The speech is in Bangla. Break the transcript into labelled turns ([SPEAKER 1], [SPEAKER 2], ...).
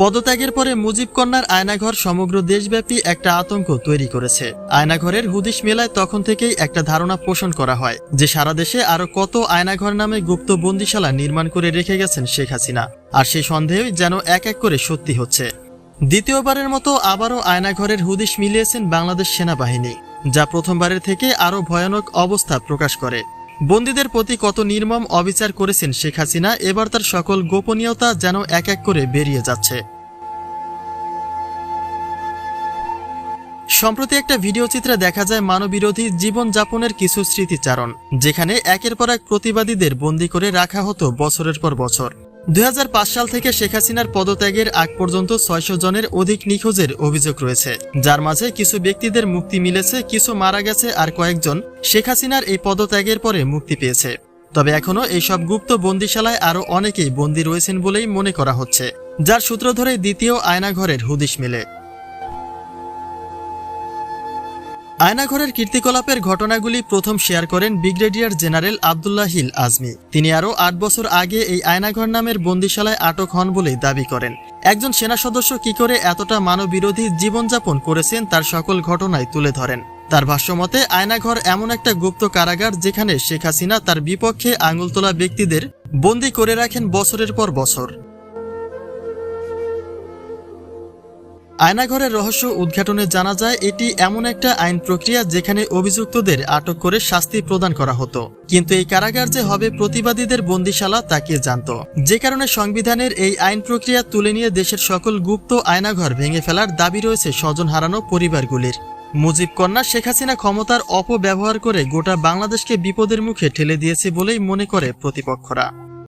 [SPEAKER 1] পদত্যাগের পরে মুজিব কন্যার আয়নাঘর সমগ্র দেশব্যাপী একটা আতঙ্ক তৈরি করেছে। আয়নাঘরের হুদিশ মেলায় তখন থেকেই একটা ধারণা পোষণ করা হয় যে সারা দেশে আরো কত আয়নাঘর নামে গুপ্ত বন্দিশালা নির্মাণ করে রেখে গেছেন শেখ হাসিনা, আর সেই সন্দেহই যেন এক এক করে সত্যি হচ্ছে। দ্বিতীয়বারের মতো আবারও আয়নাঘরের হুদিশ মিলিয়েছেন বাংলাদেশ সেনাবাহিনী, যা প্রথমবারের থেকে আরো ভয়ানক অবস্থা প্রকাশ করে। বন্দীদের প্রতি কত নির্মম অবিচার করেছেন শেখ হাসিনা, এবার তার সকল গোপনীয়তা যেন এক এক করে বেরিয়ে যাচ্ছে। সম্প্রতি একটা ভিডিও চিত্রে দেখা যায় মানববিরোধী জীবনযাপনের কিছু স্মৃতিচারণ, যেখানে একের পর এক প্রতিবাদীদের বন্দী করে রাখা হতো বছরের পর বছর। 2005 সাল থেকে শেখ হাসিনার পদত্যাগের আগ পর্যন্ত 600 জনের অধিক নিখোঁজের অভিযোগ রয়েছে, যার মাঝে কিছু ব্যক্তিদের মুক্তি মিলেছে, কিছু মারা গেছে, আর কয়েকজন শেখ হাসিনার এই পদত্যাগের পরে মুক্তি পেয়েছে। তবে এখনও এইসব গুপ্ত বন্দিশালায় আরও অনেকেই বন্দী রয়েছেন বলেই মনে করা হচ্ছে, যার সূত্র ধরে দ্বিতীয় আয়নাঘরের হুদিশ মেলে। আয়নাঘরের কীর্তিকলাপের ঘটনাগুলি প্রথম শেয়ার করেন ব্রিগেডিয়ার জেনারেল আব্দুল্লাহ হিল আজমি। তিনি আরও 8 বছর আগে এই আয়নাঘর নামের বন্দিশালায় আটক হন বলেই দাবি করেন। একজন সেনা সদস্য কি করে এতটা মানববিরোধী জীবনযাপন করেছেন তার সকল ঘটনাই তুলে ধরেন। তার ভাষ্যমতে আয়নাঘর এমন একটা গুপ্ত কারাগার যেখানে শেখ হাসিনা তার বিপক্ষে আঙুল তোলা ব্যক্তিদের বন্দী করে রাখেন বছরের পর বছর। আয়নাঘরের রহস্য উদ্ঘাটনে জানা যায় এটি এমন একটা আইন প্রক্রিয়া যেখানে অভিযুক্তদের আটক করে শাস্তি প্রদান করা হতো, কিন্তু এই কারাগার যে হবে প্রতিবাদীদের বন্দিশালা তা কে জানত। যে কারণে সংবিধানের এই আইন প্রক্রিয়া তুলে নিয়ে দেশের সকল গুপ্ত আয়নাঘর ভেঙে ফেলার দাবি রয়েছে স্বজন হারানো পরিবারগুলির। মুজিব কন্যা শেখ হাসিনা ক্ষমতার অপব্যবহার করে গোটা বাংলাদেশকে বিপদের মুখে ঠেলে দিয়েছে বলেই মনে করে প্রতিপক্ষরা।